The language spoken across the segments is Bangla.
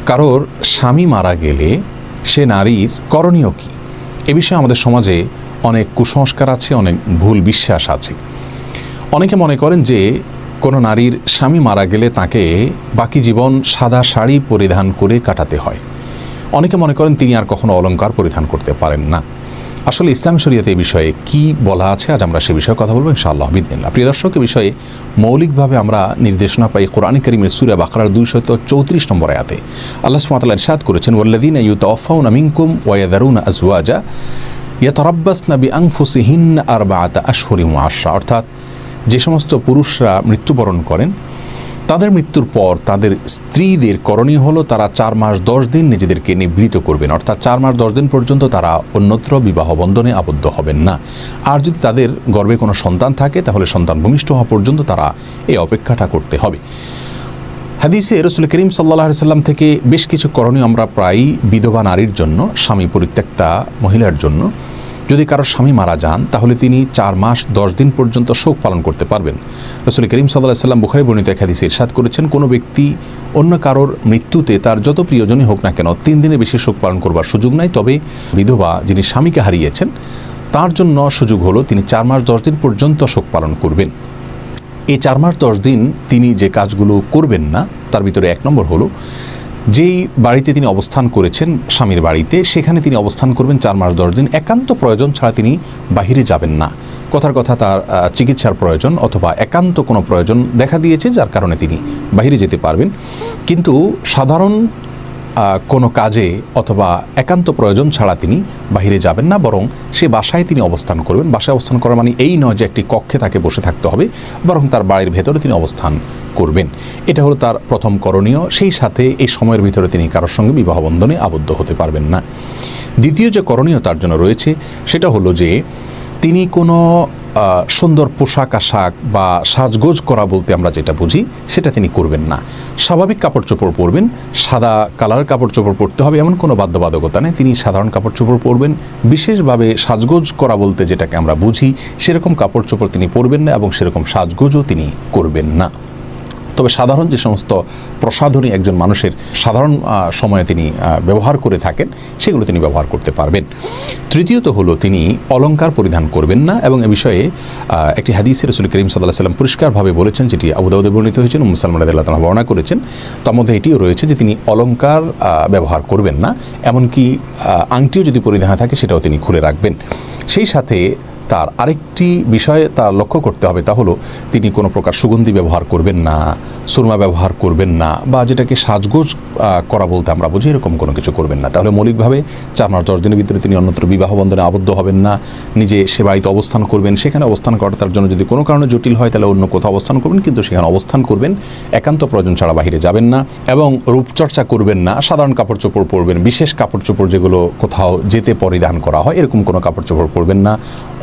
কারোর স্বামী মারা গেলে সে নারীর করণীয় কী, এ বিষয়ে আমাদের সমাজে অনেক কুসংস্কার আছে, অনেক ভুল বিশ্বাস আছে। অনেকে মনে করেন যে কোনো নারীর স্বামী মারা গেলে তাকে বাকি জীবন সাদা শাড়ি পরিধান করে কাটাতে হয়। অনেকে মনে করেন তিনি আর কখনো অলংকার পরিধান করতে পারেন না। আসলে ইসলাম শরীয়তে এই বিষয়ে কি বলা আছে, আজ আমরা সে বিষয়ে কথা বলবো ইনশাআল্লাহ বিদিনিল্লাহ। প্রিয় দর্শক, এ বিষয়ে মৌলিকভাবে আমরা নির্দেশনা পাই কোরআন কারীমের সূরা বাকারার 234 নম্বর আয়াতে। আল্লাহ সুবহানাহু ওয়া তাআলা ইরশাদ করেছেন, ওয়াল্লাযীনা ইউতাওয়াফাউনা মিনকুম ওয়া ইয়াযারুনা আজওয়াজা ইয়াতারাব্বাসনা বিআনফুসিহিন্না আরবাআতা আশহুরিন ওয়া আশরা। অর্থাৎ যে সমস্ত পুরুষরা মৃত্যুবরণ করেন তাদের মৃত্যুর পর তাদের স্ত্রীদের করণীয় হলো তারা 4 মাস 10 দিন নিজেদেরকে নিবৃত করবেন। অর্থাৎ 4 মাস 10 দিন পর্যন্ত তারা অন্যত্র বিবাহ বন্ধনে আবদ্ধ হবেন না। আর যদি তাদের গর্ভে কোনো সন্তান থাকে তাহলে সন্তান ভূমিষ্ঠ হওয়া পর্যন্ত তারা এই অপেক্ষাটা করতে হবে। হাদিসে রাসূল করিম সাল্লাল্লাহু আলাইহি সাল্লাম থেকে বেশ কিছু করণীয় আমরা প্রায়ই বিধবা নারীর জন্য, স্বামী পরিত্যক্তা মহিলার জন্য, যদি কারো স্বামী মারা যান তাহলে তিনি 4 মাস 10 দিন পর্যন্ত শোক পালন করতে পারবেন। রাসূল করিম সাল্লাল্লাহু আলাইহি সাল্লাম বুখারী বর্ণিত এক হাদিসে ইরশাদ করেছেন, কোনো ব্যক্তি অন্য কারোর মৃত্যুতে তার যত প্রিয়জনই হোক না কেন 3 দিনের বেশি শোক পালন করবার সুযোগ নাই। তবে বিধবা যিনি স্বামীকে হারিয়েছেন তার জন্য সুযোগ হলো তিনি 4 মাস 10 দিন পর্যন্ত শোক পালন করবেন। এই 4 মাস 10 দিন তিনি যে কাজগুলো করবেন না তার ভিতরে 1 নম্বর হলো, যেই বাড়িতে তিনি অবস্থান করেছেন স্বামীর বাড়িতে, সেখানে তিনি অবস্থান করবেন 4 মাস 10 দিন। একান্ত প্রয়োজন ছাড়া তিনি বাহিরে যাবেন না। কথার কথা তার চিকিৎসার প্রয়োজন অথবা একান্ত কোনো প্রয়োজন দেখা দিয়েছে যার কারণে তিনি বাহিরে যেতে পারবেন, কিন্তু সাধারণ কোনো কাজে অথবা একান্ত প্রয়োজন ছাড়া তিনি বাহিরে যাবেন না, বরং সে বাসায় তিনি অবস্থান করবেন। বাসায় অবস্থান করা মানে এই নয় যে একটি কক্ষে তাকে বসে থাকতে হবে, বরং তার বাড়ির ভেতরে তিনি অবস্থান করবেন। এটা হলো তার প্রথম করণীয়। সেই সাথে এই সময়ের ভিতরে তিনি কারোর সঙ্গে বিবাহ বন্ধনে আবদ্ধ হতে পারবেন না। দ্বিতীয় যে করণীয় তার জন্য রয়েছে সেটা হলো যে তিনি কোনো সুন্দর পোশাক আশাক বা সাজগোজ করা বলতে আমরা যেটা বুঝি সেটা তিনি করবেন না। স্বাভাবিক কাপড় চোপড় পরবেন, সাদা কালার কাপড় চোপড় পরতে হবে এমন কোনো বাধ্যবাধকতা নেই। তিনি সাধারণ কাপড় চোপড় পরবেন। বিশেষভাবে সাজগোজ করা বলতে যেটাকে আমরা বুঝি সেরকম কাপড় চোপড় তিনি পরবেন না এবং সেরকম সাজগোজও তিনি করবেন না। তবে সাধারণ যে সমস্ত প্রসাধনী একজন মানুষের সাধারণ সময়ে তিনি ব্যবহার করে থাকেন সেগুলো তিনি ব্যবহার করতে পারবেন। তৃতীয়ত হলো তিনি অলংকার পরিধান করবেন না, এবং এ বিষয়ে একটি হাদিসে রাসূল করিম সাল্লাল্লাহু আলাইহি সাল্লাম পরিষ্কারভাবে বলেছেন, যেটি আবু দাউদে বর্ণিত হয়েছে, উম্মে সালমা রাদিয়াল্লাহু তাআলা বর্ণনা করেছেন। তার মধ্যে এটিও রয়েছে যে তিনি অলংকার ব্যবহার করবেন না, এমনকি আংটিও যদি পরিধান থাকে সেটাও তিনি খুলে রাখবেন। সেই সাথে তার আরেকটি বিষয় তার লক্ষ্য করতে হবে, তা হলো তিনি কোনো প্রকার সুগন্ধি ব্যবহার করবেন না, সুরমা ব্যবহার করবেন না, বা যেটাকে সাজগোজ করা বলতে আমরা বুঝি এরকম কোনো কিছু করবেন না। তাহলে মৌলিকভাবে 4 মাস 10 দিনের ভিতরে তিনি অন্যত্র বিবাহ বন্ধনে আবদ্ধ হবেন না। নিজে সে বাড়িতে অবস্থান করবেন, সেখানে অবস্থান করা তার জন্য যদি কোনো কারণে জটিল হয় তাহলে অন্য কোথাও অবস্থান করবেন, কিন্তু সেখানে অবস্থান করবেন। একান্ত প্রয়োজন ছাড়া বাহিরে যাবেন না এবং রূপচর্চা করবেন না। সাধারণ কাপড় চোপড় পরবেন, বিশেষ কাপড় চোপড় যেগুলো কোথাও যেতে পরিধান করা হয় এরকম কোনো কাপড় চোপড় পরবেন না।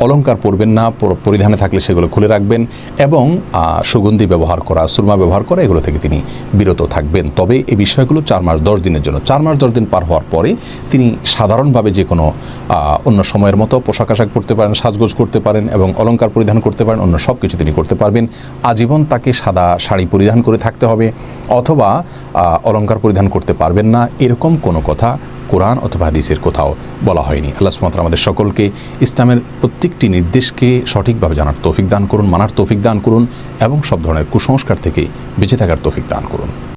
অলংকার পরবেন না, পরিধানে থাকলে সেগুলো খুলে রাখবেন, এবং সুগন্ধি ব্যবহার করা, সুরমা ব্যবহার করা এগুলো থেকে তিনি বিরত থাকবেন। তবে এই বিষয়গুলো 4 মাস 10 দিনের জন্য। 4 মাস 10 দিন পার হওয়ার পরে তিনি সাধারণভাবে যে কোনো অন্য সময়ের মতো পোশাক আশাক পরতে পারেন, সাজগোজ করতে পারেন এবং অলংকার পরিধান করতে পারেন, অন্য সব কিছু তিনি করতে পারবেন। আজীবন তাকে সাদা শাড়ি পরিধান করে থাকতে হবে অথবা অলংকার পরিধান করতে পারবেন না, এরকম কোনো কথা কোরআন অথবা হাদিসের কোথাও বলা হয়নি। আল্লাহ সুবহানাহু ওয়া তাআলা আমাদের সকলকে ইসলামের প্রত্যেকটি নির্দেশকে সঠিকভাবে জানার তৌফিক দান করুন, মানার তৌফিক দান করুন এবং সব ধরনের কুসংস্কার থেকে বেঁচে থাকার তৌফিক দান করুন।